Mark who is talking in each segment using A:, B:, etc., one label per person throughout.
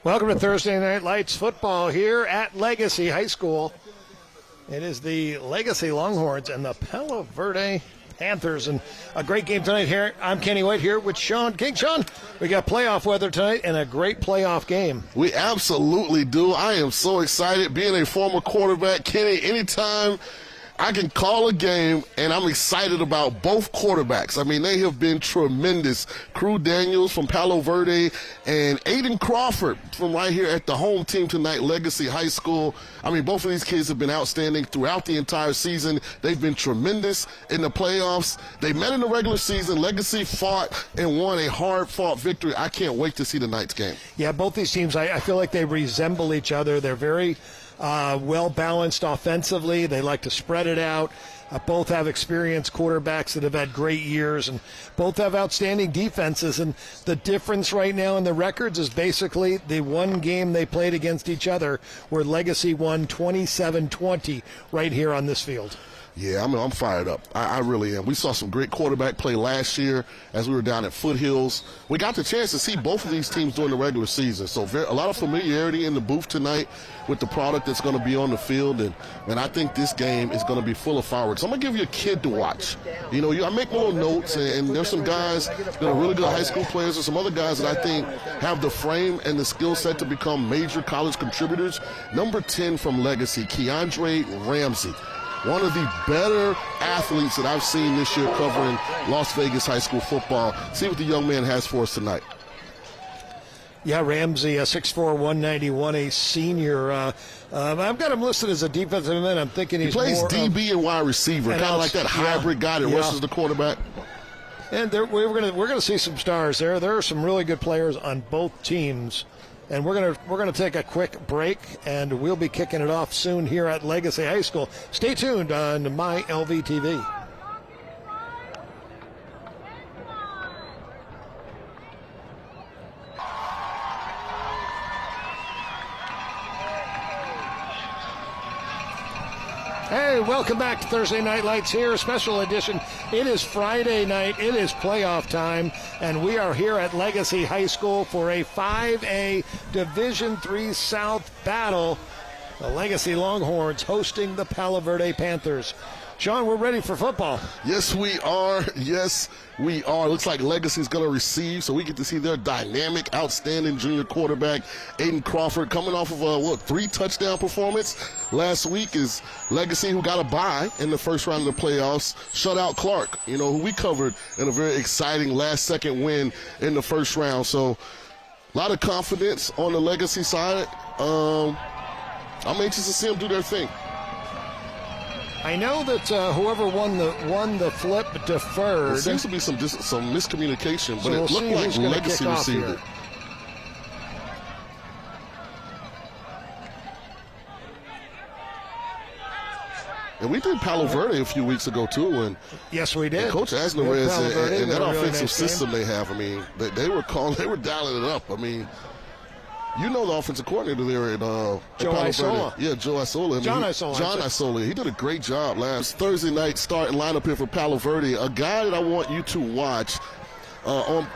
A: Welcome to Thursday Night Lights football here at Legacy High School. It is the Legacy Longhorns and the Palo Verde Panthers, and a great game tonight here. I'm Kenny White here with Sean King. Sean, we got playoff weather tonight and a great playoff game.
B: We absolutely do. I am so excited. Being a former quarterback, Kenny, anytime I can call a game, and I'm excited about both quarterbacks. I mean, they have been tremendous. Crew Daniels from Palo Verde and Aiden Crawford from right here at the home team tonight, Legacy High School. I mean, both of these kids have been outstanding throughout the entire season. They've been tremendous in the playoffs. They met in the regular season. Legacy fought and won a hard-fought victory. I can't wait to see tonight's game.
A: Yeah, both these teams, I feel like they resemble each other. They're very well-balanced offensively. They like to spread it out. Both have experienced quarterbacks that have had great years, and both have outstanding defenses. And the difference right now in the records is basically the one game they played against each other where Legacy won 27-20 right here on this field.
B: Yeah, I'm fired up. I really am. We saw some great quarterback play last year as we were down at Foothills. We got the chance to see both of these teams during the regular season. So a lot of familiarity in the booth tonight with the product that's going to be on the field. And I think this game is going to be full of fireworks. I'm going to give you a kid to watch. You know, I make little notes, and there's some guys that are really good high school players and some other guys that I think have the frame and the skill set to become major college contributors. Number 10 from Legacy, Keandre Ramsey. One of the better athletes that I've seen this year covering Las Vegas high school football. See what the young man has for us tonight.
A: Yeah, Ramsey, 6'4", 191, a senior. I've got him listed as a defensive end. I'm thinking he
B: plays
A: more
B: DB and wide receiver, kind of like that hybrid guy that rushes the quarterback.
A: And we're gonna see some stars there. There are some really good players on both teams. And we're gonna take a quick break, and we'll be kicking it off soon here at Legacy High School. Stay tuned on My LV TV. Hey, welcome back to Thursday Night Lights here, special edition. It is Friday night. It is playoff time, and we are here at Legacy High School for a 5A Division III South battle. The Legacy Longhorns hosting the Palo Verde Panthers. Sean, we're ready for football.
B: Yes, we are. Yes, we are. Looks like Legacy's going to receive, so we get to see their dynamic, outstanding junior quarterback, Aiden Crawford, coming off of a 3-touchdown performance last week. Is Legacy, who got a bye in the first round of the playoffs, shut out Clark, who we covered in a very exciting last-second win in the first round. So a lot of confidence on the Legacy side. I'm anxious to see them do their thing.
A: I know that whoever won the flip deferred.
B: There seems to be some miscommunication, but
A: so
B: it looked like Legacy received it. And we did Palo Verde a few weeks ago, too. And
A: yes, we did.
B: Coach Asnerez and that offensive
A: nice
B: system they have, I mean, they were dialing it up. I mean, you know the offensive coordinator there at
A: Joe Isola.
B: Yeah, Joe Isola.
A: John Isola.
B: He did a great job last Thursday night starting lineup here for Palo Verde. A guy that I want you to watch on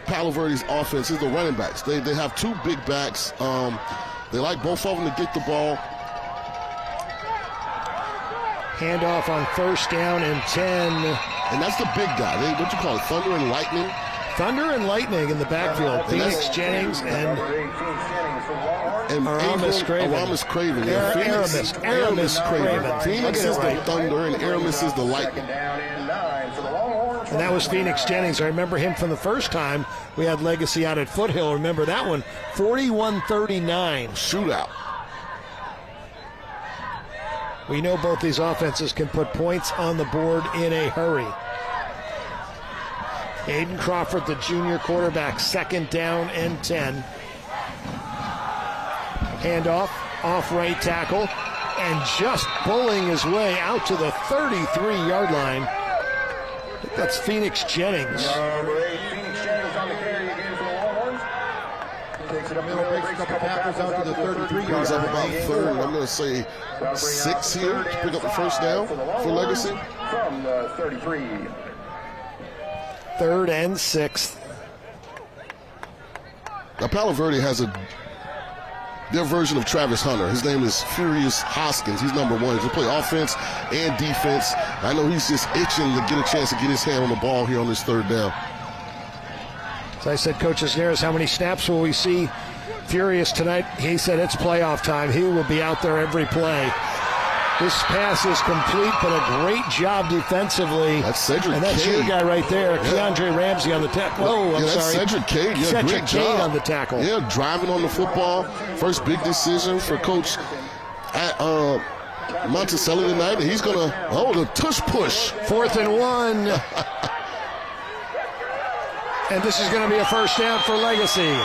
B: Palo Verde's offense is the running backs. They have two big backs. They like both of them to get the ball.
A: Handoff on first down and 10.
B: And that's the big guy. What you call it, Thunder and Lightning?
A: Thunder and Lightning in the backfield. Phoenix Jennings and Aramis Craven.
B: Aramis Craven.
A: Yeah, Aramis Craven.
B: Phoenix is the Thunder and Aramis is the Lightning.
A: And that was Phoenix Jennings. I remember him from the first time we had Legacy out at Foothill. Remember that one? 41-39.
B: Shootout.
A: We know both these offenses can put points on the board in a hurry. Aiden Crawford, the junior quarterback, second down and 10. Handoff, off right tackle, and just bullying his way out to the 33-yard line. I think that's Phoenix Jennings.
C: Number 8, Phoenix Jennings on the carry again for the Longhorns. Takes it up middle, breaks a couple tackles out to the 33-yard line.
B: Up about third, I'm going to say 6 here to pick up the first down for Legacy.
C: From the 33.
A: Third and 6.
B: Now, Palo Verde has a their version of Travis Hunter. His name is Furious Hoskins. He's number 1. He'll play offense and defense. I know he's just itching to get a chance to get his hand on the ball here on this 3rd down.
A: As I said, Coach Cisneros, how many snaps will we see Furious tonight? He said it's playoff time. He will be out there every play. This pass is complete, but a great job defensively.
B: That's Cedric
A: And that's
B: Cade.
A: your guy right there, Keandre Ramsey on the tackle. Oh, I'm
B: that's
A: sorry.
B: Cedric Cade. Yeah,
A: Cedric
B: great
A: Cade
B: job
A: on the tackle.
B: Yeah, driving on the football. First big decision for Coach at Monticelli tonight. And he's going to, the tush push.
A: 4th and 1. And this is going to be a first down for Legacy.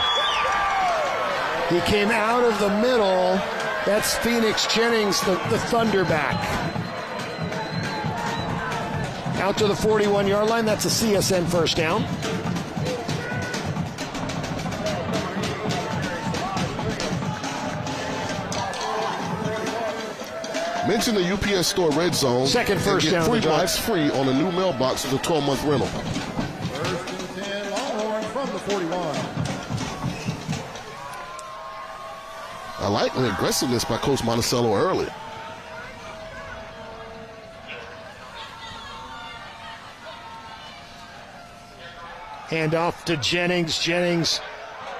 A: He came out of the middle. That's Phoenix Jennings, the Thunderback. Out to the 41-yard line. That's a CSN first down.
B: Mention the UPS Store Red Zone.
A: Second first
B: and get
A: down
B: free
A: of the drive.
B: box free on a new mailbox with a 12-month rental.
C: 1st and 10, Longhorns from the 41.
B: I like the aggressiveness by Coach Monticello early.
A: Hand off to Jennings. Jennings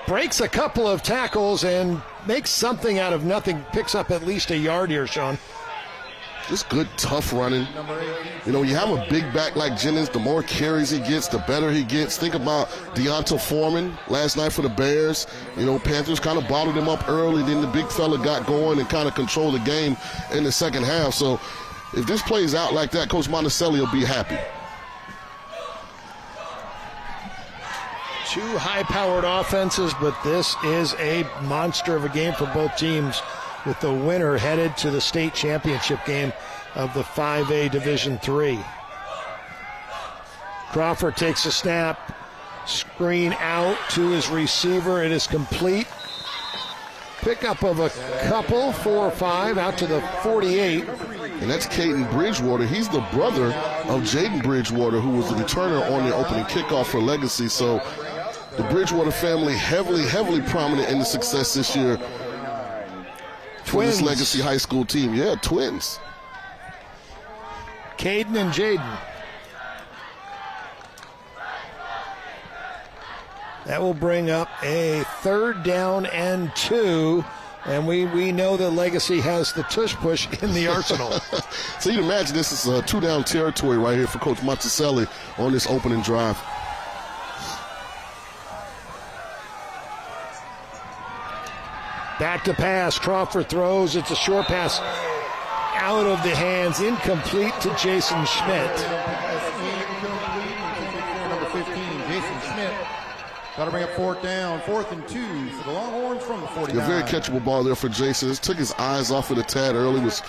A: breaks a couple of tackles and makes something out of nothing. Picks up at least a yard here, Sean.
B: Just good, tough running. You know, you have a big back like Jennings, the more carries he gets, the better he gets. Think about Deonta Foreman last night for the Bears. You know, Panthers kind of bottled him up early. Then the big fella got going and kind of controlled the game in the second half. So if this plays out like that, Coach Monticelli will be happy.
A: Two high-powered offenses, but this is a monster of a game for both teams, with the winner headed to the state championship game of the 5A Division III. Crawford takes a snap, screen out to his receiver. It is complete. Pickup of a couple, 4 or 5, out to the 48.
B: And that's Caden Bridgewater. He's the brother of Jaden Bridgewater, who was the returner on the opening kickoff for Legacy. So the Bridgewater family heavily prominent in the success this year for this Legacy High School team. Yeah, twins.
A: Caden and Jaden. That will bring up a 3rd down and 2. And we know that Legacy has the tush push in the arsenal.
B: So you'd imagine this is a 2-down territory right here for Coach Monticelli on this opening drive.
A: Back to pass. Crawford throws. It's a short pass out of the hands. Incomplete to Jason Schmidt.
C: Number 15, Jason Schmidt. Got to bring up 4th down. 4th and 2 for the Longhorns from the 49.
B: A very catchable ball there for Jason. Just took his eyes off of the tad early. Was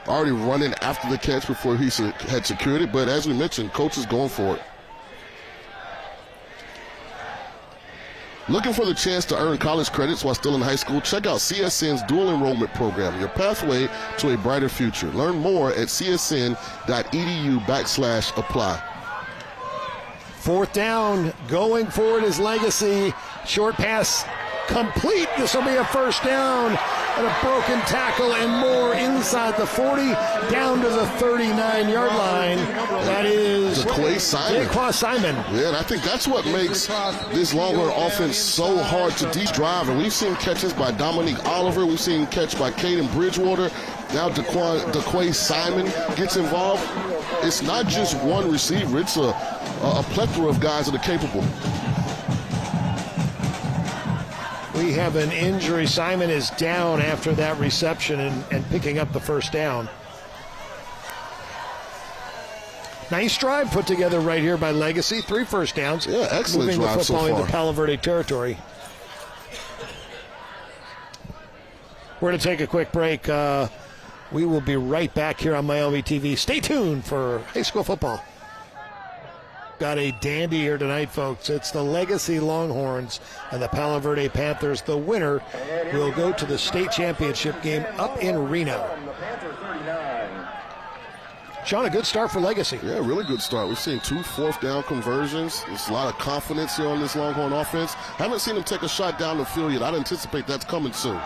B: already running after the catch before he had secured it. But as we mentioned, coach is going for it. Looking for the chance to earn college credits while still in high school? Check out CSN's dual enrollment program, your pathway to a brighter future. Learn more at csn.edu/apply.
A: 4th down, going forward is Legacy. Short pass complete. This will be a first down. And a broken tackle and more inside the 40, down to the 39-yard line. That is
B: Daquan
A: Simon.
B: Yeah, and I think that's what makes this Longhorn offense so hard to drive. And we've seen catches by Dominique Oliver. We've seen catch by Caden Bridgewater. Now Daquan Simon gets involved. It's not just one receiver. It's a plethora of guys that are capable.
A: We have an injury. Simon is down after that reception and picking up the first down. Nice drive put together right here by Legacy. 3 first downs.
B: Yeah, excellent
A: moving
B: drive
A: the football
B: so far.
A: into Palo Verde territory. We're going to take a quick break. We will be right back here on Miami TV. Stay tuned for high school football. Got a dandy here tonight, folks. It's the Legacy Longhorns and the Palo Verde Panthers. The winner will go to the state championship game up in Reno. Sean, a good start for Legacy.
B: Yeah, really good start. We've seen 2 4th down conversions. There's a lot of confidence here on this Longhorn offense. Haven't seen them take a shot down the field yet. I'd anticipate that's coming soon.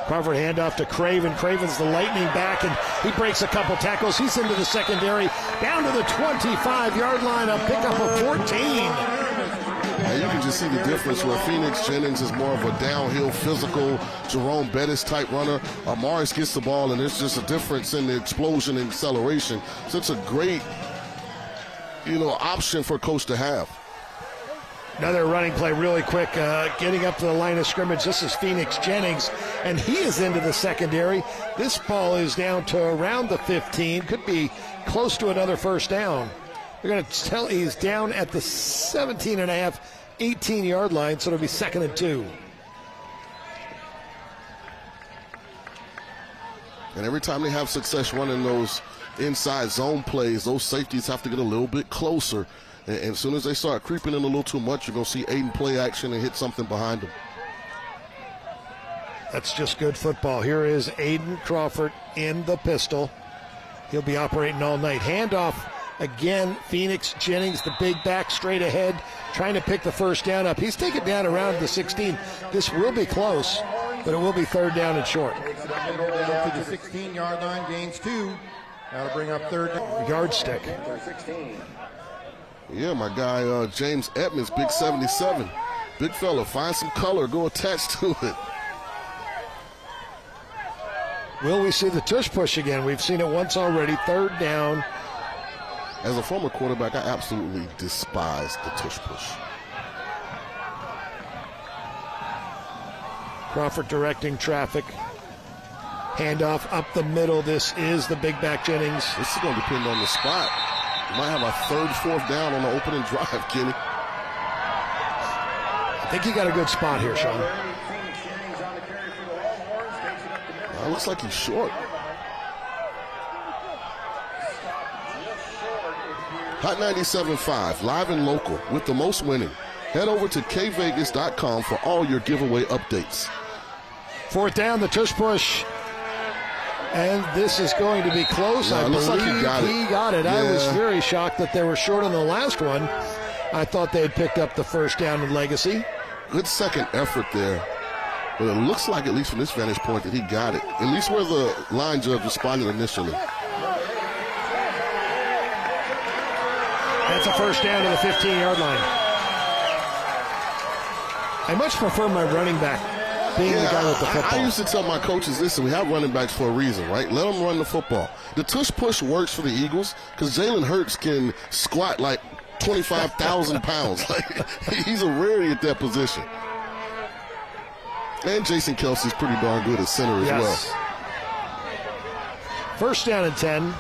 A: Crawford handoff to Craven. Craven's the lightning back, and he breaks a couple tackles. He's into the secondary, down to the 25-yard line, a pickup of 14.
B: And you can just see the difference where Phoenix Jennings is more of a downhill, physical, Jerome Bettis type runner. Morris gets the ball, and there's just a difference in the explosion and acceleration. So it's a great, option for a coach to have.
A: Another running play really quick, getting up to the line of scrimmage. This is Phoenix Jennings, and he is into the secondary. This ball is down to around the 15. Could be close to another first down. They're going to tell he's down at the 17.5, 18-yard line, so it'll be 2nd and 2.
B: And every time they have success running those inside zone plays, those safeties have to get a little bit closer. And as soon as they start creeping in a little too much, you're going to see Aiden play action and hit something behind him.
A: That's just good football. Here is Aiden Crawford in the pistol. He'll be operating all night. Handoff again. Phoenix Jennings, the big back, straight ahead, trying to pick the first down up. He's taken down around the 16. This will be close, but it will be 3rd down and short.
C: Down to the 16-yard line, gains 2. That'll bring up 3rd down.
A: Yardstick.
B: Yeah, my guy James Edmonds, big 77. Big fella, find some color, go attach to it.
A: Will we see the tush push again? We've seen it once already. 3rd down.
B: As a former quarterback, I absolutely despise the tush push.
A: Crawford directing traffic. Handoff up the middle. This is the big back Jennings.
B: This is going to depend on the spot. You might have a 3rd, 4th down on the opening drive, Kenny.
A: I think he got a good spot here, Sean.
B: It looks like he's short. Hot 97.5, live and local, with the most winning. Head over to kvegas.com for all your giveaway updates.
A: 4th down, the tush push. And this is going to be close. I believe
B: like he got it.
A: Yeah. I was very shocked that they were short on the last one. I thought they had picked up the first down in Legacy.
B: Good second effort there. But it looks like, at least from this vantage point, that he got it. At least where the line judge responded initially.
A: That's a first down to the 15-yard line. I much prefer my running back being the guy with the football.
B: I used to tell my coaches, listen, we have running backs for a reason, right? Let them run the football. The tush push works for the Eagles because Jalen Hurts can squat like 25,000 pounds. Like, he's a rarity at that position. And Jason Kelsey's pretty darn good at center as well.
A: First down and 10.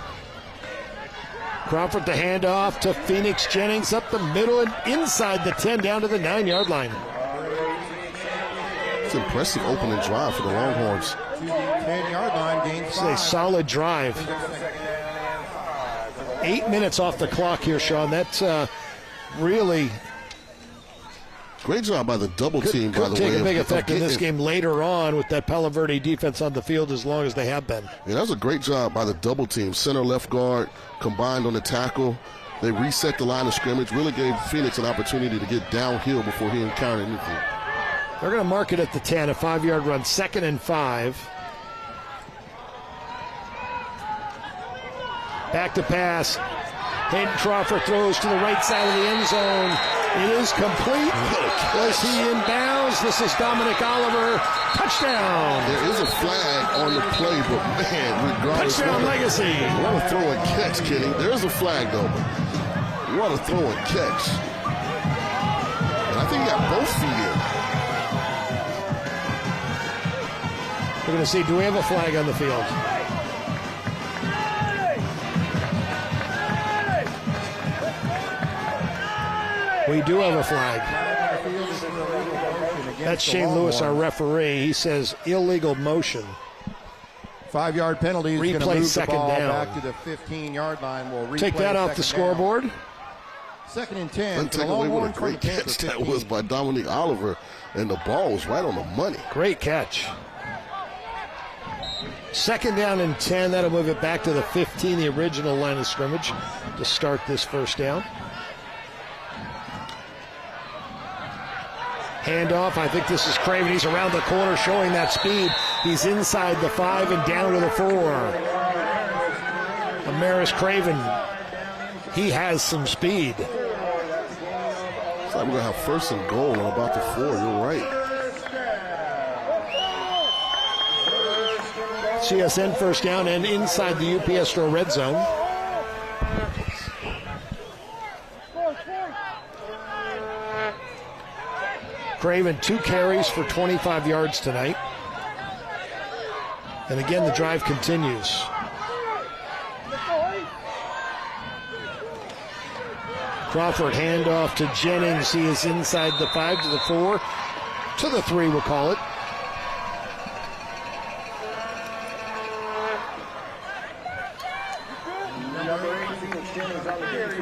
A: Crawford the handoff to Phoenix Jennings up the middle and inside the 10 down to the 9-yard line.
B: It's an impressive opening drive for the Longhorns.
C: 10-yard line, gains 5.
A: It's a solid drive. 8 minutes off the clock here, Sean. That's really
B: great job by the double team, by the way.
A: Could take a big effect in this game later on with that Palo Verde defense on the field as long as they have been.
B: Yeah, that was a great job by the double team. Center, left guard, combined on the tackle. They reset the line of scrimmage, really gave Phoenix an opportunity to get downhill before he encountered anything.
A: They're going to mark it at the 10, a 5-yard run, 2nd and 5. Back to pass. Hayden Crawford throws to the right side of the end zone. It is complete. Was he in bounds? This is Dominic Oliver. Touchdown.
B: There is a flag on the play, but man, regardless.
A: Touchdown Legacy.
B: You want to throw and catch, Kenny. There is a flag, though. You want to throw and catch. And I think he got both feet in.
A: We're going to see, do we have a flag on the field? We do have a flag. That's Shane Lewis, our referee. He says illegal motion.
C: 5-yard penalty is going to
A: Replay
C: move
A: second
C: the ball
A: down.
C: back to the 15-yard line. We'll
A: take that off the scoreboard.
C: Down. 2nd and 10.
B: Doesn't take away what a great catch that was by Dominic Oliver, and the ball was right on the money.
A: Great catch. 2nd down and 10. That'll move it back to the 15, the original line of scrimmage, to start this first down. Handoff. I think this is Craven. He's around the corner showing that speed. He's inside the 5 and down to the 4. Amaris Craven, he has some speed.
B: Looks like we're going to have first and goal on about the 4. You're right.
A: CSN first down and inside the UPS Store red zone. Craven, 2 carries for 25 yards tonight. And again, the drive continues. Crawford handoff to Jennings. He is inside the 5 to the 4 to the 3, we'll call it.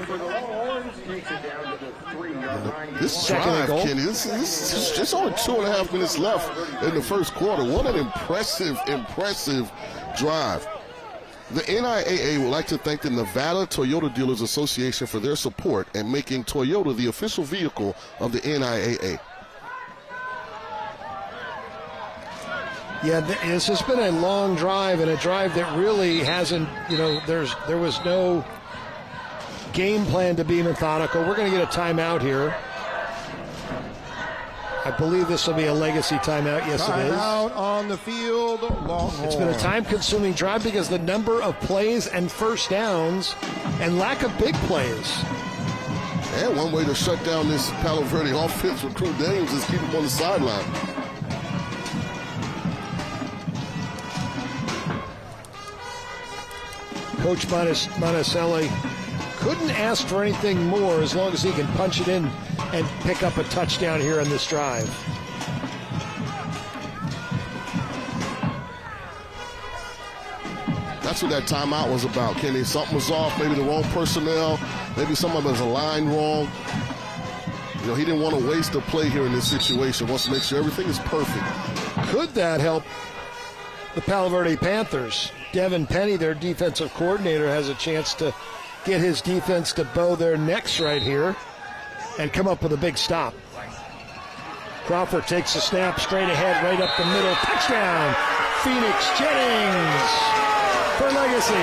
C: For the Longhorns, takes it down to the 3-yard line.
B: This drive, Kenny, this is just only 2.5 minutes left in the first quarter. What an impressive drive. The NIAA would like to thank the Nevada Toyota Dealers Association for their support and making Toyota the official vehicle of the NIAA.
A: Yeah, this has been a long drive, and a drive that really hasn't, there was no game plan to be methodical. We're going to get a timeout here. I believe this will be a legacy timeout. Yes, it is.
D: Timeout on the field, Longhorns.
A: It's been a time-consuming drive because the number of plays and first downs and lack of big plays.
B: And one way to shut down this Palo Verde offense with Crew Daniels is keep him on the sideline.
A: Coach Monticelli couldn't ask for anything more as long as he can punch it in and pick up a touchdown here on this drive.
B: That's what that timeout was about, Kenny. Something was off, maybe the wrong personnel, maybe someone was aligned wrong. He didn't want to waste a play here in this situation. Wants to make sure everything is perfect.
A: Could that help the Palo Verde Panthers? Devin Penny, their defensive coordinator, has a chance to get his defense to bow their necks right here and come up with a big stop. Crawford takes a snap straight ahead, right up the middle. Touchdown! Phoenix Jennings for legacy.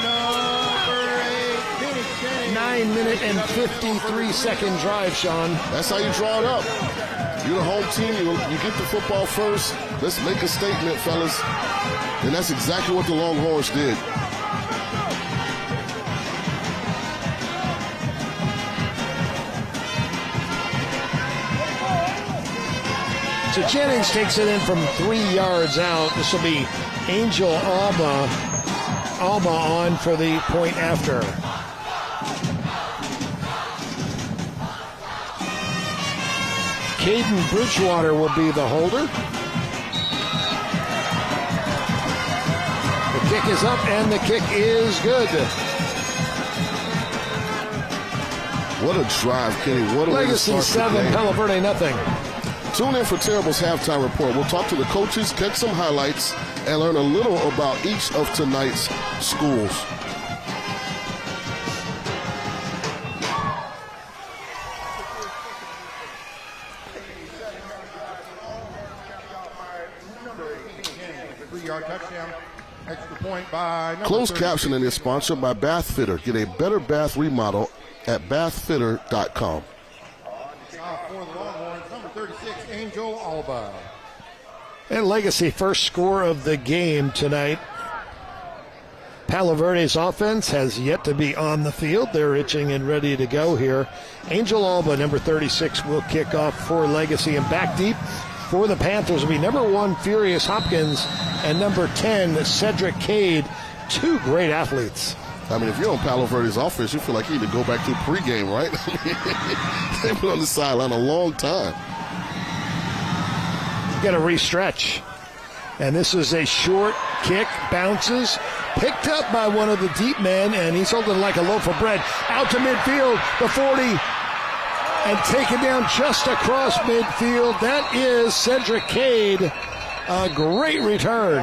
A: Number 8, Phoenix Jennings. 9-minute and 53-second drive, Sean.
B: That's how you draw it up. You're the home team. You get the football first. Let's make a statement, fellas. And that's exactly what the Longhorns did.
A: So Jennings takes it in from 3 yards out. This will be Angel Alba on for the point after. Caden Bridgewater will be the holder. The kick is up and the kick is good.
B: What a drive, Kenny. What a
A: Legacy 7, Palo Verde nothing.
B: Tune in for Terrible's halftime report. We'll talk to the coaches, catch some highlights, and learn a little about each of tonight's schools.
D: Touchdown. Extra point by
B: Closed captioning is sponsored by Bath Fitter. Get a better bath remodel at bathfitter.com.
D: For the Longhorns, number 36, Angel Alba.
A: And Legacy first score of the game tonight. Palo Verde's offense has yet to be on the field. They're itching and ready to go here. Angel Alba, number 36, will kick off for Legacy. And back deep for the Panthers will be number 1, Furious Hopkins, and number 10, Cedric Cade. 2 great athletes.
B: I mean, if you're on Palo Verde's offense, you feel like you need to go back to pregame, right? They've been on the sideline a long time.
A: Got to restretch. And this is a short kick, bounces, picked up by one of the deep men, and he's holding like a loaf of bread. Out to midfield, the 40, and taken down just across midfield. That is Cedric Cade. A great return.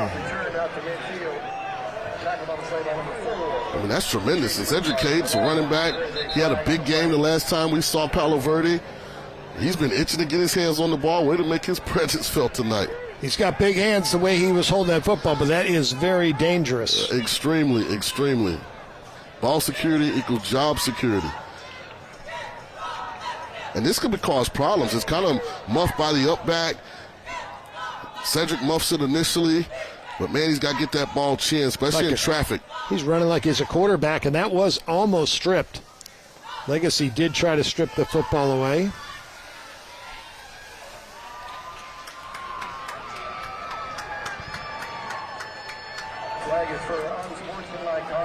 B: I mean, that's tremendous. And Cedric Cade's a running back. He had a big game the last time we saw Palo Verde. He's been itching to get his hands on the ball. Way to make his presence felt tonight.
A: He's got big hands the way he was holding that football, but that is very dangerous.
B: Extremely, extremely. Ball security equals job security. And this could cause problems. It's kind of muffed by the up back. Cedric muffs it initially, but man, he's got to get that ball chin, especially in traffic.
A: He's running like he's a quarterback, and that was almost stripped. Legacy did try to strip the football away.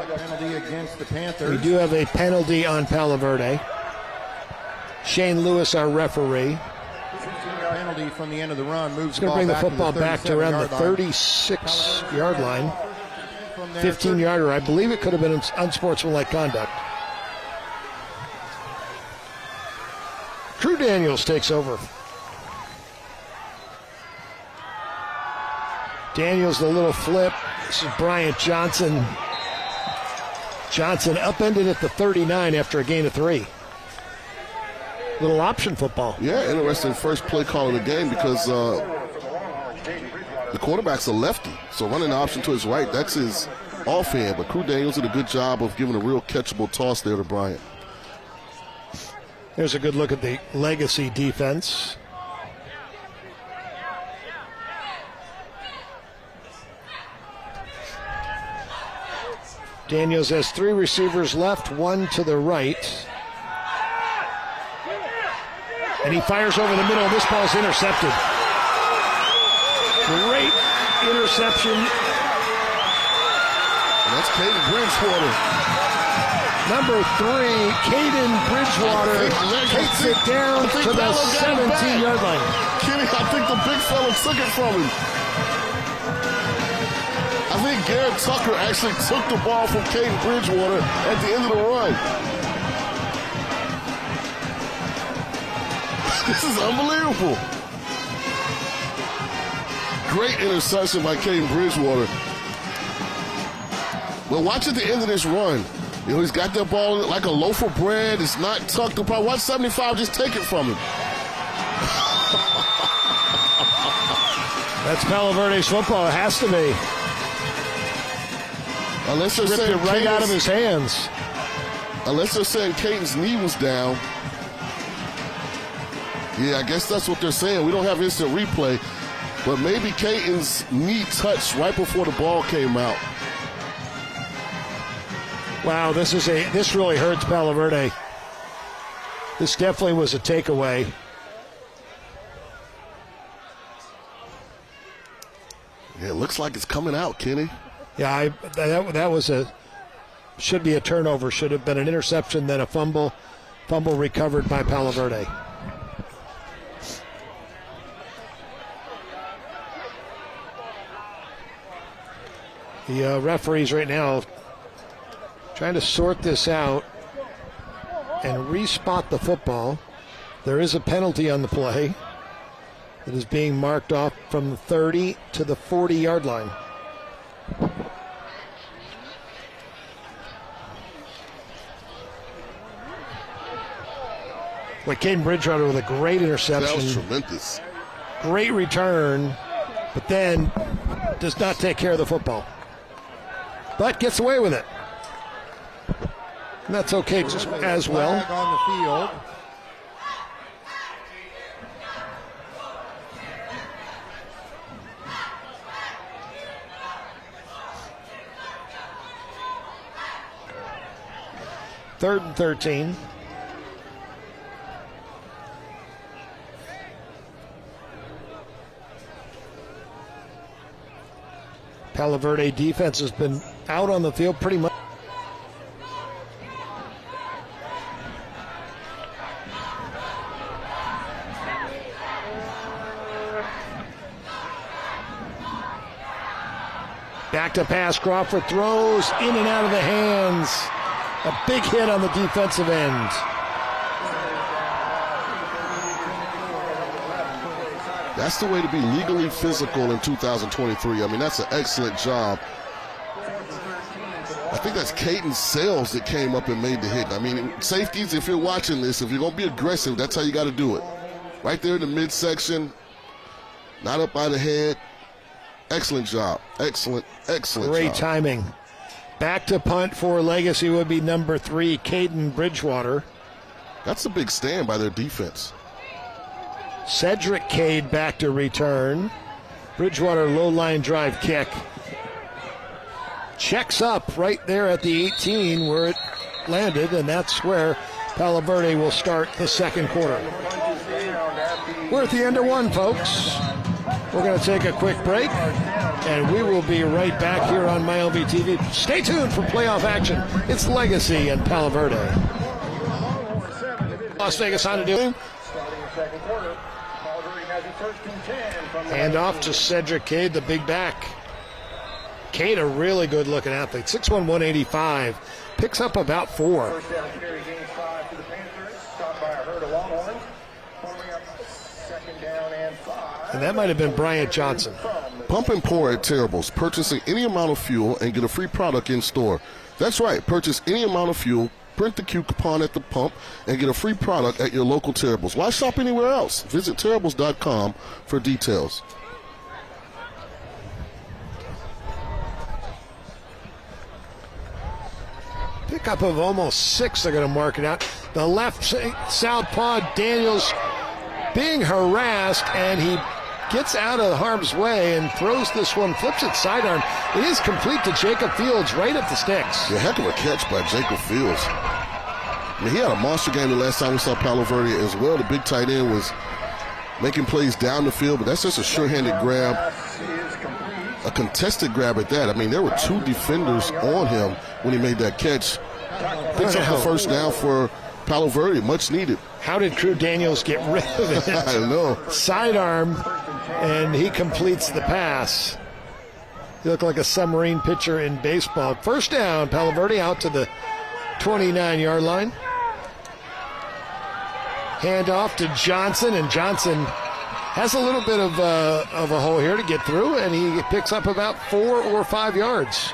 D: Penalty against the Panthers.
A: We do have a penalty on Palo Verde. Shane Lewis, our referee.
D: Penalty from the end of the run. Moves
A: He's going to bring the football back to around the 36-yard line. 15-yarder. I believe it could have been unsportsmanlike conduct. Drew Daniels takes over. Daniels, the little flip. This is Bryant Johnson. Johnson upended at the 39 after a gain of 3. Little option football.
B: Yeah, interesting first play call of the game because the quarterback's a lefty. So running the option to his right, that's his offhand. But Crew Daniels did a good job of giving a real catchable toss there to Bryant.
A: There's a good look at the Legacy defense. Daniels has 3 receivers left, 1 to the right. And he fires over the middle. This ball is intercepted. Great interception.
B: And that's Caden Bridgewater.
A: Number 3, Caden Bridgewater takes it down to the 17-yard line.
B: Kenny, I think the big fella took it from him. I think Garrett Tucker actually took the ball from Caden Bridgewater at the end of the run. This is unbelievable. Great interception by Caden Bridgewater. But watch at the end of this run. You know, he's got that ball like a loaf of bread. It's not tucked apart. Watch 75 just take it from him.
A: That's Palo Verde's football. It has to be.
B: Unless they're
A: Ripped
B: saying
A: it right out of his hands.
B: Unless they're saying Caden's knee was down. Yeah, I guess that's what they're saying. We don't have instant replay. But maybe Caden's knee touched right before the ball came out.
A: Wow, this really hurts Palo Verde. This definitely was a takeaway.
B: Yeah, it looks like it's coming out, Kenny.
A: Yeah, that was should be a turnover. Should have been an interception, then a fumble. Fumble recovered by Palo Verde. The referees right now trying to sort this out and respot the football. There is a penalty on the play that is being marked off from the 30 to the 40-yard line. Like Caden Bridgewater with a great interception.
B: That was tremendous.
A: Great return, but then does not take care of the football. But gets away with it. And that's okay just as well.
D: Flag on the field.
A: Third and 13. Palo Verde defense has been out on the field pretty much. Back to pass, Crawford throws in and out of the hands. A big hit on the defensive end.
B: That's the way to be legally physical in 2023. I mean, that's an excellent job. I think that's Caden Sales that came up and made the hit. I mean, safeties, if you're watching this, if you're going to be aggressive, that's how you got to do it. Right there in the midsection, not up by the head. Excellent job. Excellent
A: Great
B: job.
A: timing. Back to punt for Legacy would be number 3, Caden Bridgewater.
B: That's a big stand by their defense.
A: Cedric Cade back to return. Bridgewater low line drive kick. Checks up right there at the 18 where it landed, and that's where Palo Verde will start the second quarter. We're at the end of one, folks. We're going to take a quick break, and we will be right back here on MyLV TV. Stay tuned for playoff action. It's Legacy and Palo Verde. Las Vegas on to do. Hand off to Cedric Cade, the big back. Cade, a really good-looking athlete. 6'1", 185. Picks up about 4.
C: First down carry, gains 5 to the Panthers. Stopped by a herd of Longhorns. Forming up second down and 5.
A: And that might have been Bryant Johnson.
B: Pump and pour at Terrible's. Purchasing any amount of fuel and get a free product in store. That's right. Purchase any amount of fuel, print the coupon at the pump, and get a free product at your local Terrible's. Why shop anywhere else? Visit Terrible's.com for details.
A: Pickup of almost 6, they're going to mark it out. The left southpaw, Daniels, being harassed, and he gets out of harm's way and throws this one, flips it sidearm. It is complete to Jacob Fields right at the sticks.
B: Yeah, heck of a catch by Jacob Fields. I mean, he had a monster game the last time we saw Palo Verde as well. The big tight end was making plays down the field, but that's just a sure-handed grab. A contested grab at that. I mean, there were 2 defenders on him when he made that catch. Picks up the first down for Palo Verde, much needed.
A: How did Crew Daniels get rid of it?
B: I don't know.
A: Sidearm, and he completes the pass. He looked like a submarine pitcher in baseball. First down, Palo Verde out to the 29-yard line. Hand off to Johnson, and Johnson has a little bit of a hole here to get through, and he picks up about 4 or 5 yards.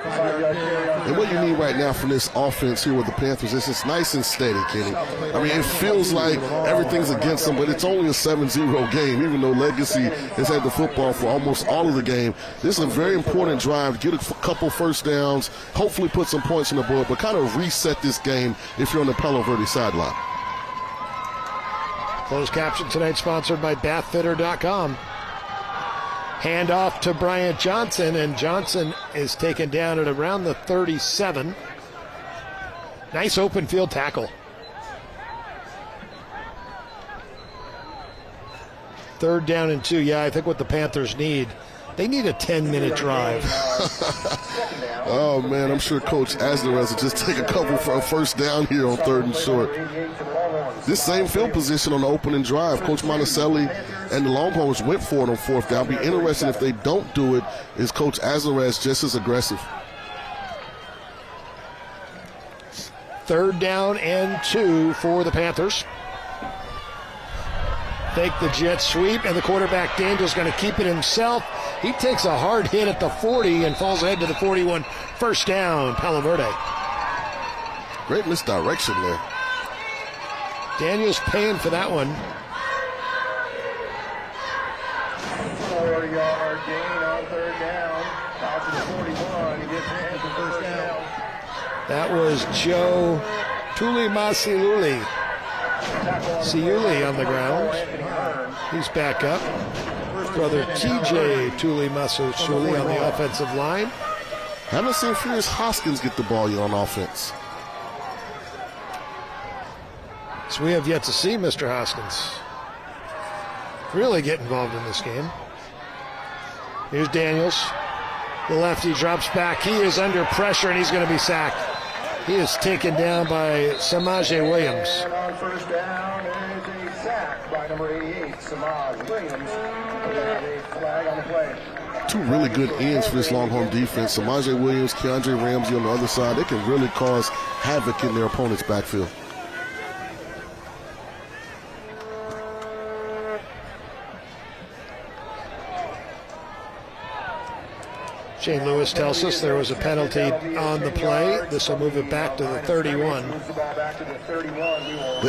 B: And what you need right now from this offense here with the Panthers is it's nice and steady, Kenny. I mean, it feels like everything's against them, but it's only a 7-0 game, even though Legacy has had the football for almost all of the game. This is a very important drive. Get a couple first downs, hopefully put some points on the board, but kind of reset this game if you're on the Palo Verde sideline.
A: Closed caption tonight sponsored by bathfitter.com. Hand off to Bryant Johnson, and Johnson is taken down at around the 37. Nice open field tackle. Third down and 2. Yeah, I think what the Panthers need, they need a 10-minute drive.
B: Oh, man, I'm sure Coach Aslerez will just take a couple for a first down here on 3rd and short. This same field position on the opening drive, Coach Monticelli and the Longhorns went for it on 4th down. Be interesting if they don't do it. Is Coach Aslerez just as aggressive?
A: 3rd down and 2 for the Panthers. Fake the jet sweep, and the quarterback Daniels going to keep it himself. He takes a hard hit at the 40 and falls ahead to the 41. First down, Palo Verde.
B: Great misdirection there.
A: Daniels paying for that one.
C: 4-yard gain on 3rd down. Out to the 41. He gets hands the first down.
A: That was Joe Tulimasiluli. Siuli on the ground. He's back up. Brother TJ Tulimasiluli on the offensive line.
B: Haven't seen Furious Hoskins get the ball yet on offense.
A: So we have yet to see Mr. Hoskins really get involved in this game. Here's Daniels. The lefty drops back. He is under pressure, and he's going to be sacked. He is taken down by Samaje Williams.
C: And on first down, there is a sack by number 88, Samaj Williams. We have a flag on the play.
B: 2 really good ends for this Longhorn defense. Samaje Williams, Keandre Ramsey on the other side. They can really cause havoc in their opponent's backfield.
A: Shane Lewis tells us there was a penalty on the play. This will move it back to the 31.
B: The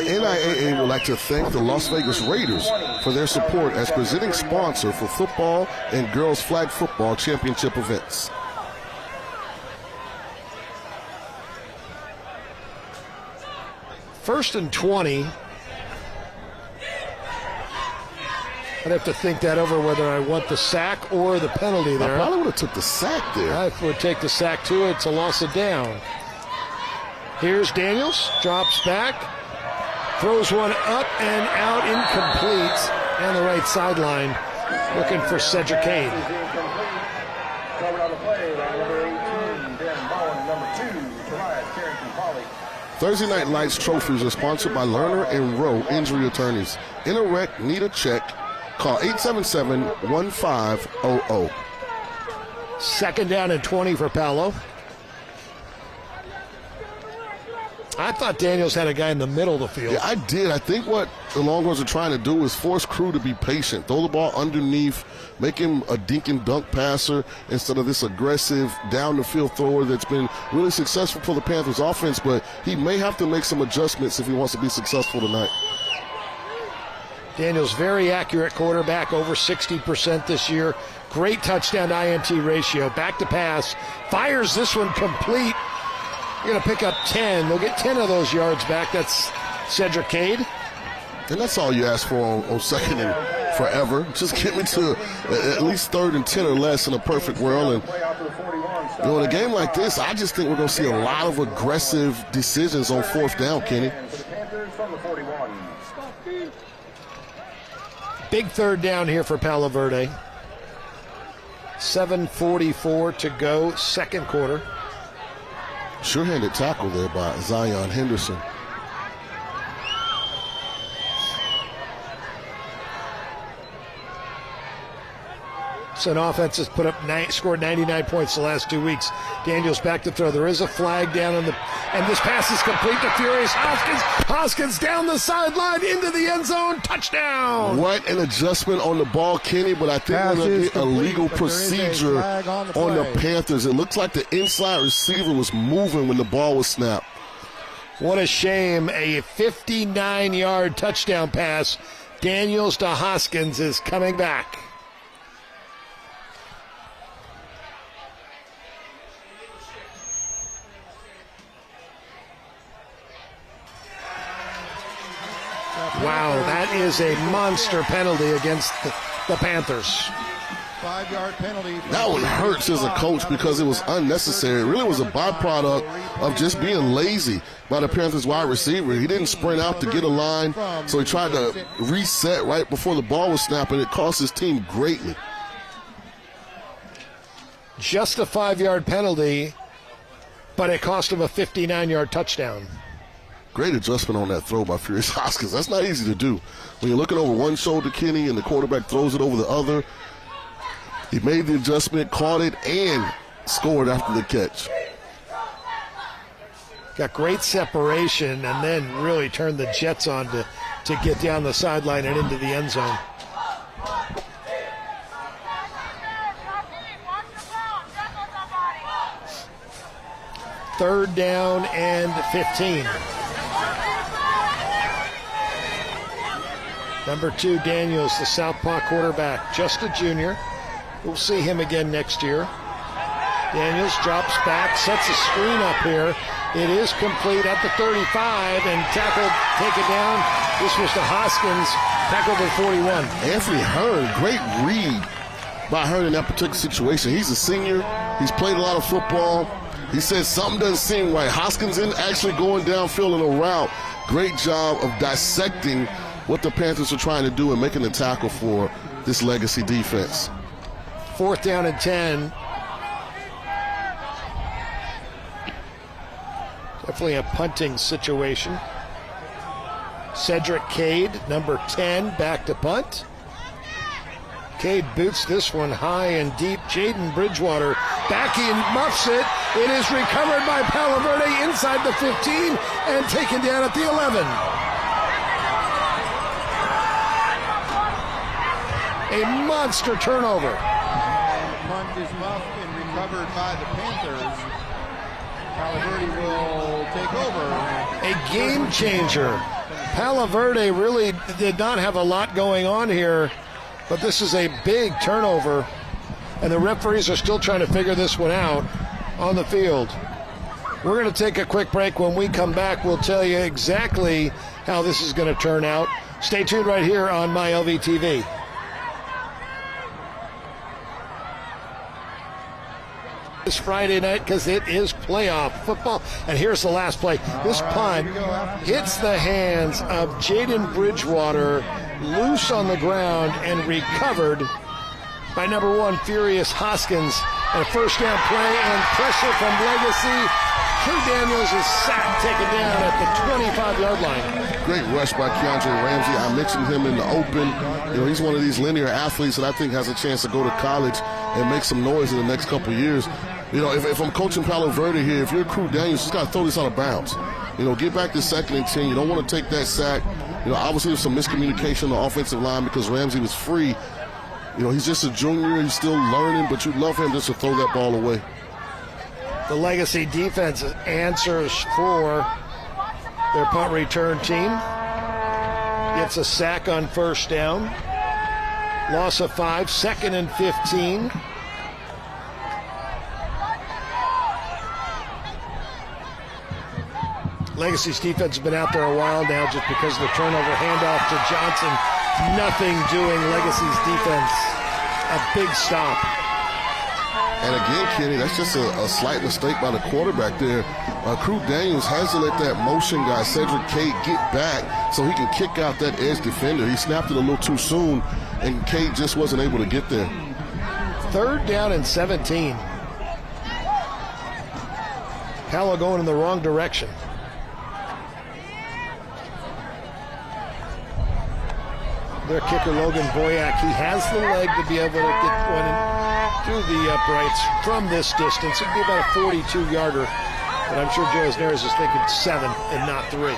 B: NIAA would like to thank the Las Vegas Raiders for their support as presenting sponsor for football and girls flag football championship events.
A: First and 20. I'd have to think that over whether I want the sack or the penalty there.
B: I probably would have took the sack there.
A: I would take the sack too. It's a loss of down. Here's Daniels, drops back, throws one up and out, incomplete, and the right sideline, looking for Cedric Cade.
C: Covered on the play by number 18, Ben Bowen, number 2, Tobias Carrington-Polly.
B: Thursday Night Lights trophies are sponsored by Lerner and Rowe Injury Attorneys. In a wreck, need a check, call 877-1500.
A: Second down and 20 for Palo. I thought Daniels had a guy in the middle of the field.
B: Yeah, I did. I think what the Longhorns are trying to do is force Crew to be patient. Throw the ball underneath, make him a dink and dunk passer instead of this aggressive down-the-field thrower that's been really successful for the Panthers offense, but he may have to make some adjustments if he wants to be successful tonight.
A: Daniels, very accurate quarterback, over 60% this year. Great touchdown to INT ratio. Back to pass. Fires this one complete. You're going to pick up 10. They'll get 10 of those yards back. That's Cedric Cade.
B: And that's all you ask for on second and forever. Just get me to at least third and 10 or less in a perfect world. And in a game like this, I just think we're going to see a lot of aggressive decisions on fourth down, Kenny.
A: Big third down here for Palo Verde. 7:44 to go, second quarter.
B: Sure-handed tackle there by Zion Henderson.
A: So an offense has scored 99 points the last 2 weeks. Daniels back to throw. There is a flag down on and this pass is complete to Furious Hoskins. Hoskins down the sideline into the end zone. Touchdown.
B: What an adjustment on the ball, Kenny, but I think we're going to get a legal procedure on the Panthers. It looks like the inside receiver was moving when the ball was snapped.
A: What a shame. A 59-yard touchdown pass. Daniels to Hoskins is coming back. Wow, that is a monster penalty against the Panthers.
D: 5-yard penalty.
B: That one hurts as a coach because it was unnecessary. It really was a byproduct of just being lazy by the Panthers wide receiver. He didn't sprint out to get a line, so he tried to reset right before the ball was snapped, and it cost his team greatly.
A: Just a 5-yard penalty, but it cost him a 59-yard touchdown.
B: Great adjustment on that throw by Furious Hoskins. That's not easy to do. When you're looking over one shoulder, Kenny, and the quarterback throws it over the other, he made the adjustment, caught it, and scored after the catch.
A: Got great separation and then really turned the Jets on to get down the sideline and into the end zone. Third down and 15. Number 2, Daniels, the southpaw quarterback, just a junior. We'll see him again next year. Daniels drops back, sets a screen up here. It is complete at the 35 and tackled, taken down. This was to Hoskins, tackled at 41.
B: Anthony Hearn, great read by Hearn in that particular situation. He's a senior. He's played a lot of football. He said something doesn't seem right. Hoskins isn't actually going downfield in a route. Great job of dissecting what the Panthers are trying to do and making the tackle for this legacy defense.
A: Fourth down and 10. Definitely a punting situation. Cedric Cade, number 10, back to punt. Cade boots this one high and deep. Jaden Bridgewater back in, muffs it. It is recovered by Palo Verde inside the 15 and taken down at the 11. A monster turnover.
D: The punt is muffed and recovered by the Panthers. Palo Verde will take over.
A: A game changer. Palo Verde really did not have a lot going on here, but this is a big turnover, and the referees are still trying to figure this one out on the field. We're going to take a quick break. When we come back, we'll tell you exactly how this is going to turn out. Stay tuned right here on MyLVTV. This Friday night, because it is playoff football. And here's the last play. This punt hits the hands of Jaden Bridgewater, loose on the ground and recovered by number 1, Furious Hoskins. And a first down play and pressure from Legacy. Drew Daniels is sacked, taken down at the 25-yard line.
B: Great rush by Keandre Ramsey. I mentioned him in the open. You know, he's one of these linear athletes that I think has a chance to go to college and make some noise in the next couple of years. You know, if I'm coaching Palo Verde here, if you're Drew Daniels, you just got to throw this out of bounds. You know, get back to 2nd and 10. You don't want to take that sack. You know, obviously there's some miscommunication on the offensive line because Ramsey was free. You know, he's just a junior. He's still learning, but you'd love him just to throw that ball away.
A: The Legacy defense answers for their punt return team. Gets a sack on first down. Loss of 5, 2nd and 15. Legacy's defense has been out there a while now just because of the turnover. Handoff to Johnson. Nothing doing Legacy's defense. A big stop.
B: And again, Kenny, that's just a slight mistake by the quarterback there. Drew Daniels has to let that motion guy, Cedric Cade, get back so he can kick out that edge defender. He snapped it a little too soon, and Cade just wasn't able to get there.
A: 3rd down and 17. Palo going in the wrong direction. Their kicker, Logan Boyack, he has the leg to be able to get one through the uprights from this distance. It'd be about a 42-yarder, but I'm sure Joe Asneris is thinking 7 and not 3.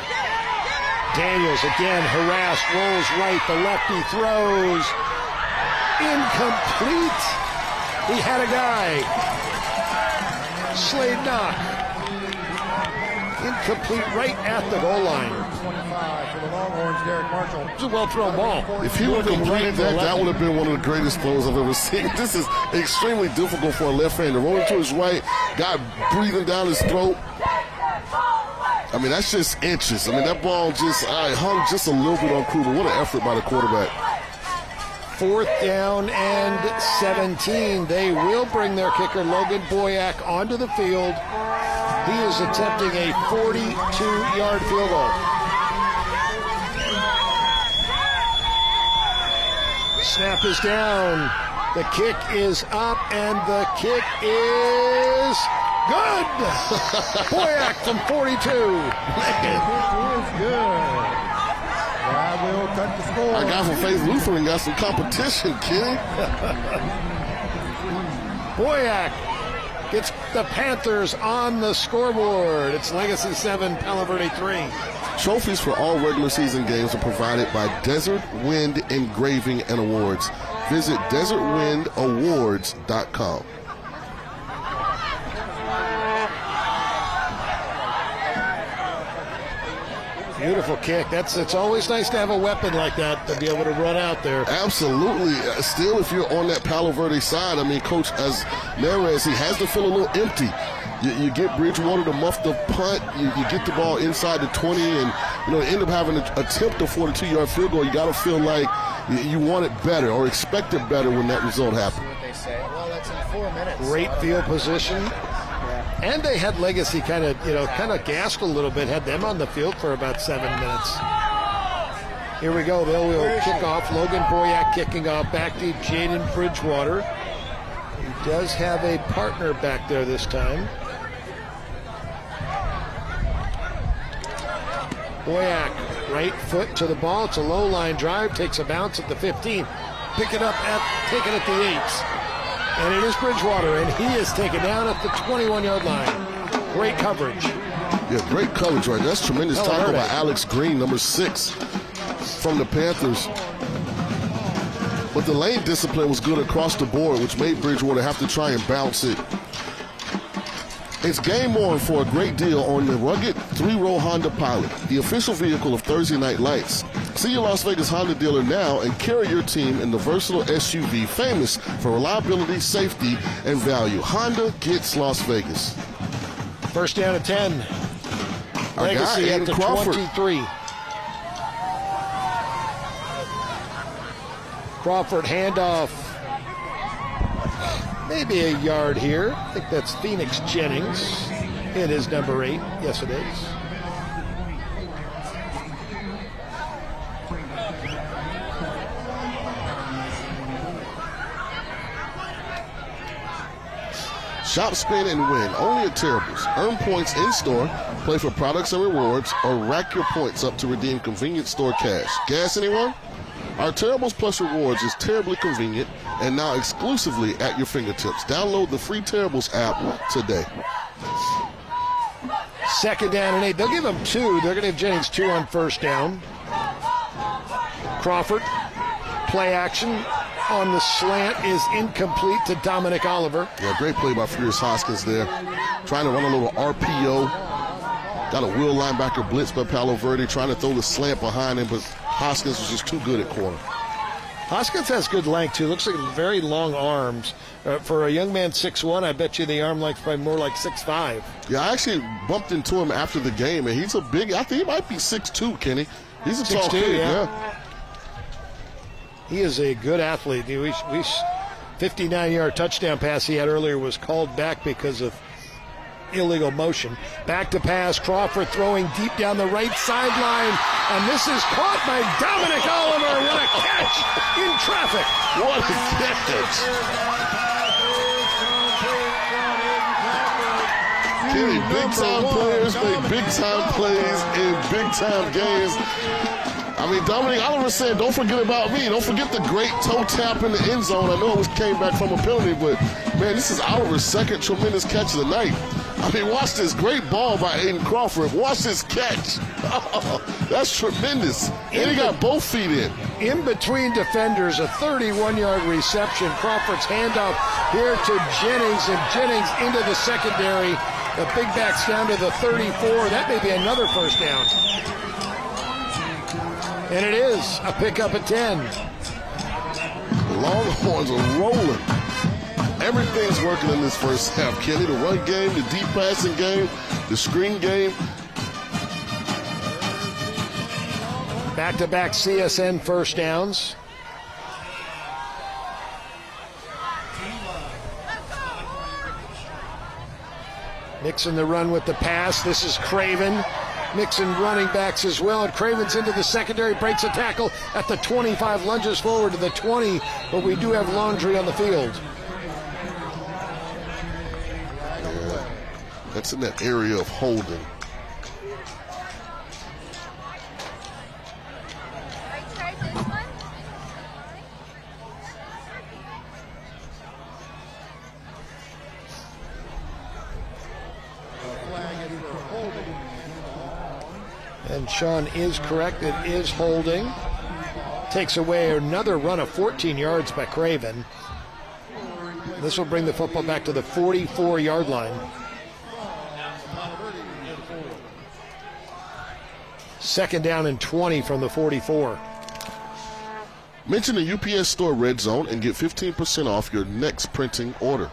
A: Daniels again harassed, rolls right, the lefty throws. Incomplete. He had a guy. Slade knock. Incomplete right at the goal line.
D: 25 for the Longhorns, Derek Marshall.
A: It's a well-thrown ball.
B: If he would have completed that would have been one of the greatest throws I've ever seen. This is extremely difficult for a left-hander. Rolling to his right, guy breathing down his throat. I mean, that's just inches. I mean, that ball just hung just a little bit on Kruger. What an effort by the quarterback.
A: 4th down and 17. They will bring their kicker, Logan Boyack, onto the field. He is attempting a 42-yard field goal. Snap is down. The kick is up, and the kick is good. Boyack from 42.
D: It is good. That will cut the score.
B: Our guy from Faith Lutheran got some competition, Kenny.
A: Boyack gets the Panthers on the scoreboard. It's Legacy 7, Palo Verde 3.
B: Trophies for all regular season games are provided by Desert Wind Engraving and Awards. Visit desertwindawards.com.
A: Beautiful kick. It's always nice to have a weapon like that to be able to run out there.
B: Absolutely. Still, if you're on that Palo Verde side, I mean, Coach Asneris, he has to feel a little empty. You get Bridgewater to muff the punt. You get the ball inside the 20, and end up having to attempt a 42-yard field goal. You got to feel like you want it better or expect it better when that result happens.
C: Well, that's in 4 minutes.
A: Great field position. And they had Legacy kind of gassed a little bit, had them on the field for about 7 minutes. Here we go. They will kick off. Logan Boyack kicking off back to Jaden Bridgewater. He does have a partner back there this time. Boyack, right foot to the ball. It's a low line drive. Takes a bounce at the 15. Taken at the 8. And it is Bridgewater, and he is taken down at the 21-yard line. Great coverage.
B: Yeah, great coverage right there. That's tremendous tackle by Alex Green, number 6 from the Panthers. But the lane discipline was good across the board, which made Bridgewater have to try and bounce it It's game on for a great deal on the rugged 3-row Honda Pilot, the official vehicle of Thursday Night Lights. See your Las Vegas Honda dealer now and carry your team in the versatile SUV famous for reliability, safety, and value. Honda gets Las Vegas.
A: First down at 10.
B: Our
A: Legacy
B: guy,
A: at
B: Aiden
A: the
B: Crawford.
A: 23. Crawford handoff. Maybe a yard here. I think that's Phoenix Jennings. It is number 8. Yes, it is.
B: Shop, spin, and win. Only at Terribles. Earn points in-store, play for products and rewards, or rack your points up to redeem convenience store cash. Gas, anyone? Our Terribles Plus Rewards is terribly convenient and now exclusively at your fingertips. Download the free Terribles app today.
A: Second down and 8. They'll give him 2. They're going to have Jennings 2 on first down. Crawford, play action on the slant is incomplete to Dominic Oliver.
B: Yeah, great play by Furious Hoskins there. Trying to run a little RPO. Got a wheel linebacker blitz by Palo Verde, trying to throw the slant behind him, but Hoskins was just too good at corner.
A: Hoskins has good length, too. Looks like very long arms. For a young man 6'1", I bet you the arm length's probably more like 6'5".
B: Yeah, I actually bumped into him after the game, and he's a big, I think he might be 6'2", Kenny. He's a tall
A: 6'2",
B: kid,
A: yeah. He is a good athlete. 59-yard touchdown pass he had earlier was called back because of illegal motion. Back to pass. Crawford throwing deep down the right sideline. And this is caught by Dominic Oliver. What a catch in traffic.
B: What a catch. Kenny, big-time players make big-time plays in big-time games. I mean, Dominic Oliver said, don't forget about me. Don't forget the great toe tap in the end zone. I know it came back from a penalty, but, man, this is Oliver's second tremendous catch of the night. I mean, watch this great ball by Aiden Crawford. Watch this catch. Oh, that's tremendous. And he got both feet in.
A: In between defenders, a 31-yard reception. Crawford's handoff here to Jennings, and Jennings into the secondary. The big back's down to the 34. That may be another first down. And it is a pickup at 10.
B: Longhorns are rolling. Everything's working in this first half, Kenny. The run game, the deep passing game, the screen game.
A: Back-to-back CSN first downs. Mixing the run with the pass. This is Craven. Mixing running backs as well, and Craven's into the secondary, breaks a tackle at the 25, lunges forward to the 20, but we do have laundry on the field.
B: Yeah, that's in that area of holding.
A: And Sean is correct. It is holding. Takes away another run of 14 yards by Craven. This will bring the football back to the 44-yard line. Second down and 20 from the 44.
B: Mention the UPS Store Red Zone and get 15% off your next printing order.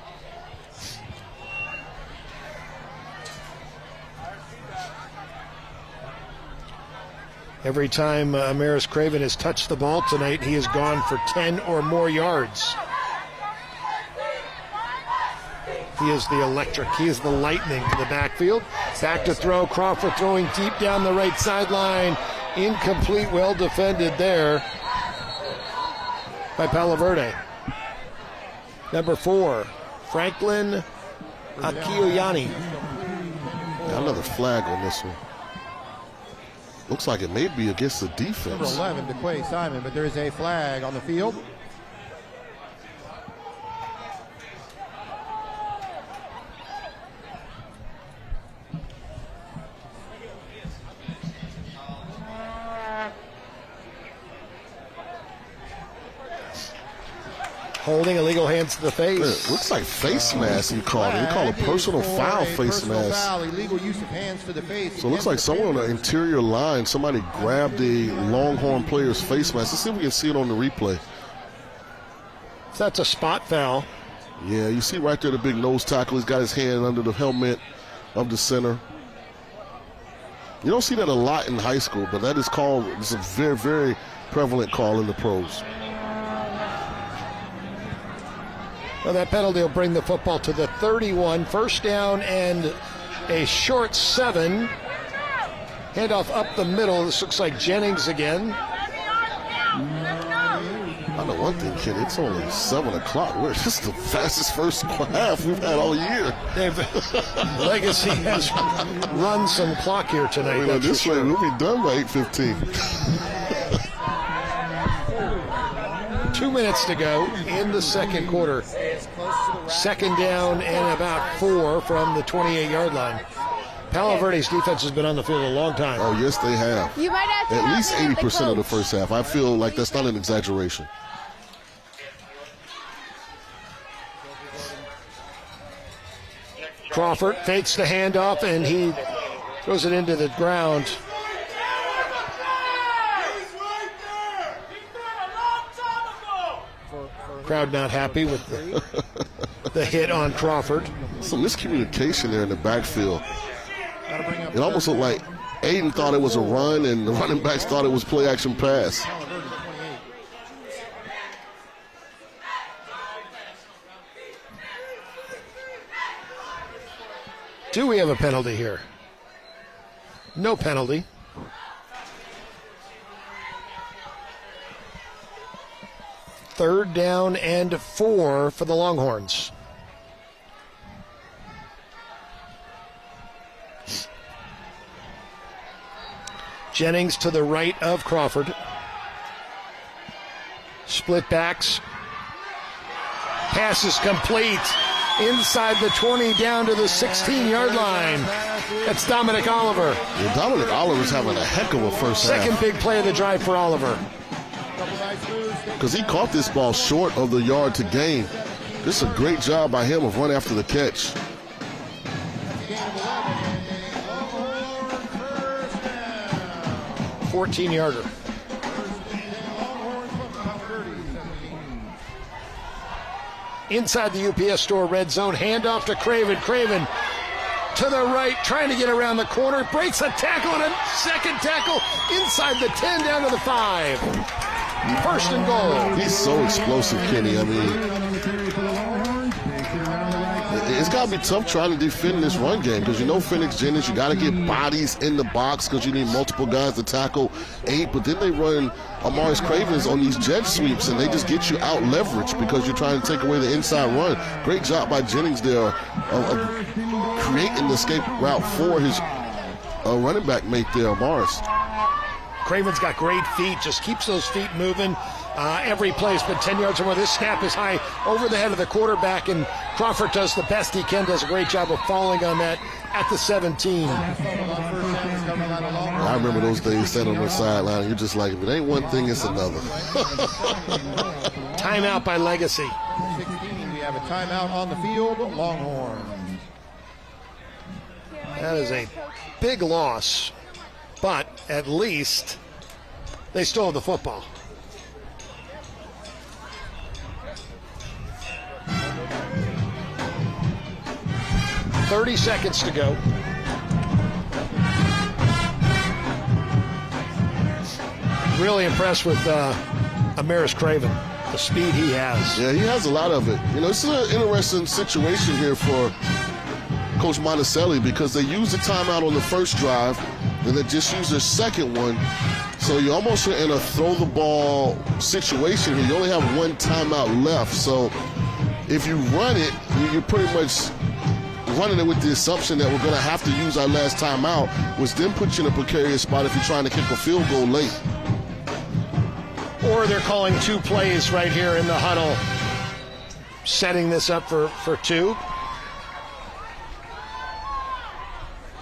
A: Every time Amaris Craven has touched the ball tonight, he has gone for 10 or more yards. He is the electric. He is the lightning to the backfield. Back to throw. Crawford throwing deep down the right sideline. Incomplete, well defended there by Palo Verde. Number 4, Franklin Akioyani.
B: Another flag on this one. Looks like it may be against the defense.
D: Number 11, DeQuay Simon, but there is a flag on the field.
A: Holding, illegal hands to the face.
B: It looks like face mask he called it. He called a personal foul face
D: personal
B: mask.
D: Foul, illegal use of hands to the face.
B: So it looks like someone on the interior line, somebody grabbed the Longhorn player's face mask. Let's see if we can see it on the replay.
A: That's a spot foul.
B: Yeah, you see right there the big nose tackle. He's got his hand under the helmet of the center. You don't see that a lot in high school, but that is called, it's a very, very prevalent call in the pros.
A: Well, that penalty will bring the football to the 31. First down and a short 7. Handoff up the middle. This looks like Jennings again.
B: I know one thing, kid. It's only 7 o'clock. This is the fastest first half we've had all year.
A: Legacy has run some clock here tonight.
B: This way, we'll be done by 8:15.
A: 2 minutes to go in the second quarter. Second down and about 4 from the 28-yard line. Palo Verde's defense has been on the field a long time.
B: Oh, yes, they have.
E: You might have to
B: At least 80% of the first half. I feel like that's not an exaggeration.
A: Crawford fakes the handoff, and he throws it into the ground. Crowd not happy with the hit on Crawford.
B: Some miscommunication there in the backfield. It almost looked like Aiden thought it was a run, and the running backs thought it was play-action pass.
A: Do we have a penalty here? No penalty. Third down and 4 for the Longhorns. Jennings to the right of Crawford. Split backs. Pass is complete. Inside the 20, down to the 16-yard line. That's Dominic Oliver.
B: Yeah, Dominic Oliver's having a heck of a first half.
A: Second big play of the drive for Oliver.
B: Because he caught this ball short of the yard to gain. This is a great job by him of running after the catch.
A: A 14-yarder. Inside the UPS store red zone, handoff to Craven. Craven to the right, trying to get around the corner, breaks a tackle and a second tackle inside the 10 down to the 5. First and goal.
B: He's so explosive, Kenny. I mean, it's got to be tough trying to defend this run game because you know Phoenix Jennings, you got to get bodies in the box because you need multiple guys to tackle 8, but then they run Amaris Cravens on these jet sweeps and they just get you out leveraged because you're trying to take away the inside run. Great job by Jennings there of creating the escape route for his running back mate there, Amaris.
A: Craven's got great feet, just keeps those feet moving. Every play has been 10 yards or more. This snap is high over the head of the quarterback, and Crawford does the best he can, does a great job of falling on that at the 17.
B: I remember those days standing on the sideline. You're just like, if it ain't one thing, it's another.
A: Timeout by Legacy.
D: 16, we have a timeout on the field, Longhorns.
A: That is a big loss, but at least they still have the football. $30 to go. Really impressed with Amaris Craven, the speed he has.
B: Yeah, he has a lot of it. You know, this is an interesting situation here for Coach Monticelli because they used the timeout on the first drive, and they just used their second one. So you're almost in a throw the ball situation here. You only have one timeout left. So if you run it, you're pretty much running it with the assumption that we're going to have to use our last timeout, which then puts you in a precarious spot if you're trying to kick a field goal late.
A: Or they're calling 2 plays right here in the huddle, setting this up for 2.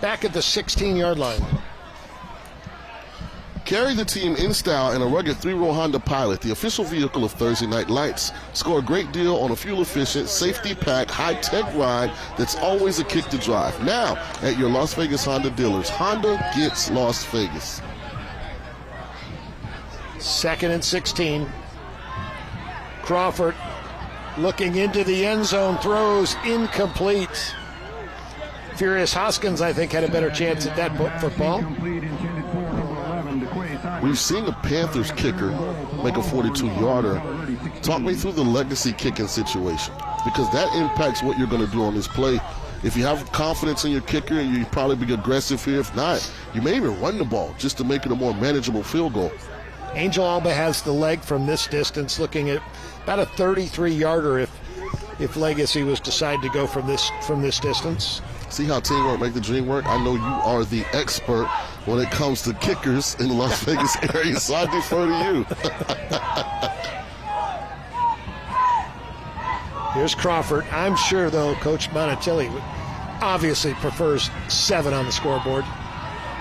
A: Back at the 16-yard line.
B: Carry the team in style in a rugged 3-row Honda Pilot, the official vehicle of Thursday Night Lights. Score a great deal on a fuel-efficient, safety-packed, high-tech ride that's always a kick to drive. Now at your Las Vegas Honda dealers. Honda gets Las Vegas.
A: 2nd and 16. Crawford looking into the end zone, throws incomplete. Furious Hoskins, I think, had a better chance at that football.
B: We've seen the Panthers kicker make a 42-yarder. Talk me through the legacy kicking situation, because that impacts what you're going to do on this play. If you have confidence in your kicker, and you probably be aggressive here. If not, you may even run the ball just to make it a more manageable field goal.
A: Angel Alba has the leg from this distance, looking at about a 33-yarder if Legacy was decided to go from this distance.
B: See how teamwork make the dream work? I know you are the expert when it comes to kickers in the Las Vegas area, so I defer to you.
A: Here's Crawford. I'm sure, though, Coach Monticelli obviously prefers 7 on the scoreboard.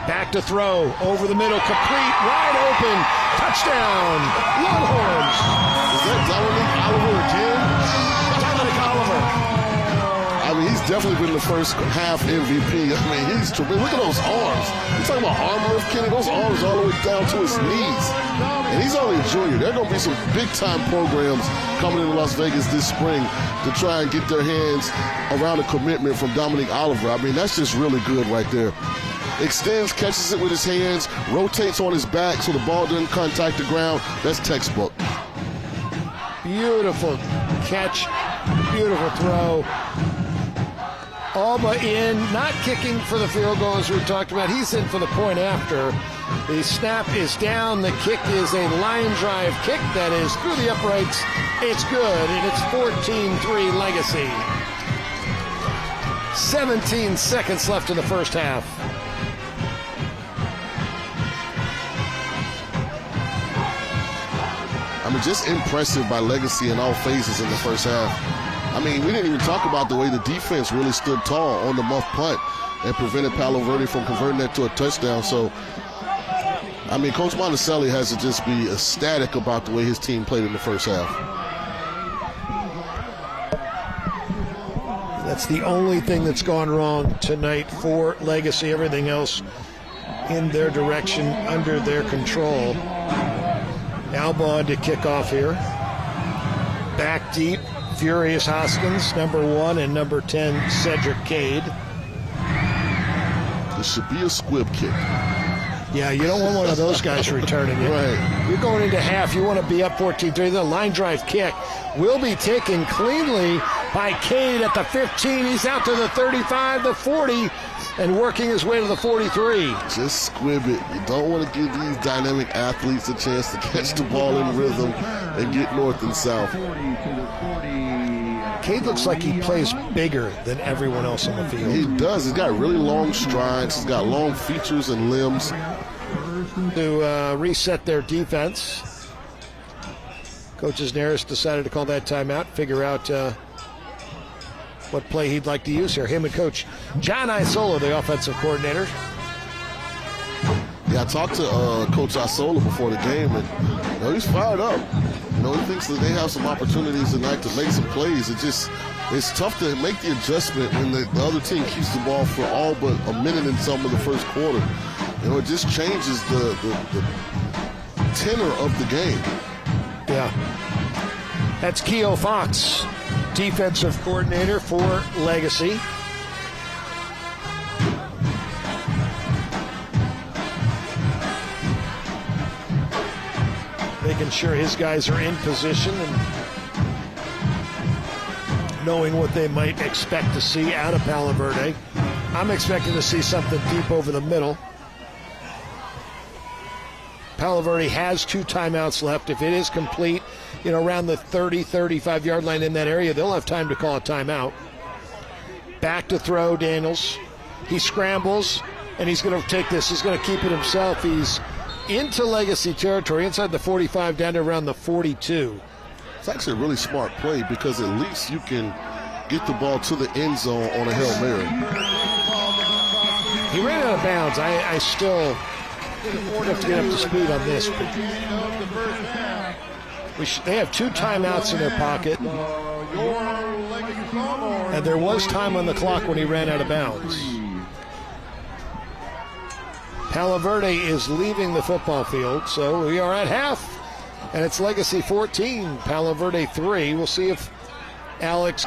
A: Back to throw, over the middle, complete, wide open, touchdown, Longhorns.
B: Is that Dominic Oliver again?
A: Dominic Oliver.
B: I mean, he's definitely been the first half MVP. I mean, he's tremendous. Look at those arms. You're talking about arm lift, Kenny. Those arms all the way down to his knees. And he's only a junior. There are going to be some big-time programs coming into Las Vegas this spring to try and get their hands around a commitment from Dominic Oliver. I mean, that's just really good right there. Extends, catches it with his hands, rotates on his back so the ball doesn't contact the ground. That's textbook.
A: Beautiful catch, beautiful throw. Alba in, not kicking for the field goal as we talked about. He's in for the point after. The snap is down. The kick is a line drive kick that is through the uprights. It's good, and it's 14-3 Legacy. 17 seconds left in the first half.
B: I mean, just impressive by Legacy in all phases in the first half. I mean, we didn't even talk about the way the defense really stood tall on the muff punt and prevented Palo Verde from converting that to a touchdown. So, I mean, Coach Monticelli has to just be ecstatic about the way his team played in the first half.
A: That's the only thing that's gone wrong tonight for Legacy. Everything else in their direction, under their control. Alba on to kick off here. Back deep, Furious Hoskins, number 1, and number 10, Cedric Cade.
B: It should be a squib kick.
A: Yeah, you don't want one of those guys returning it.
B: Right.
A: You're going into half. You want to be up 14-3. The line drive kick will be taken cleanly by Cade at the 15. He's out to the 35, the 40, and working his way to the 43.
B: Just squib it. You don't want to give these dynamic athletes a chance to catch the ball in rhythm and get north and south.
A: Cade looks like he plays bigger than everyone else on the field.
B: He does. He's got really long strides. He's got long features and limbs.
A: To reset their defense, Coach Neris decided to call that timeout, figure out what play he'd like to use here. Him and Coach John Isola, the offensive coordinator.
B: Yeah, I talked to Coach Isola before the game, and he's fired up. He thinks that they have some opportunities tonight to make some plays. It's tough to make the adjustment when the other team keeps the ball for all but a minute and some of the first quarter. It just changes the tenor of the game.
A: Yeah. That's Keo Fox, defensive coordinator for Legacy. Making sure his guys are in position and knowing what they might expect to see out of Palo Verde. I'm expecting to see something deep over the middle. Palo Verde has 2 timeouts left. If it is complete, around the 30, 35-yard line in that area, they'll have time to call a timeout. Back to throw, Daniels. He scrambles, and he's going to take this. He's going to keep it himself. He's into Legacy territory, inside the 45, down to around the 42.
B: It's actually a really smart play because at least you can get the ball to the end zone on a Hail Mary.
A: He ran out of bounds. I still We have to get up to speed on this. They have 2 timeouts in their pocket. And there was time on the clock when he ran out of bounds. Palo Verde is leaving the football field, so we are at half. And it's Legacy 14, Palo Verde 3. We'll see if Alex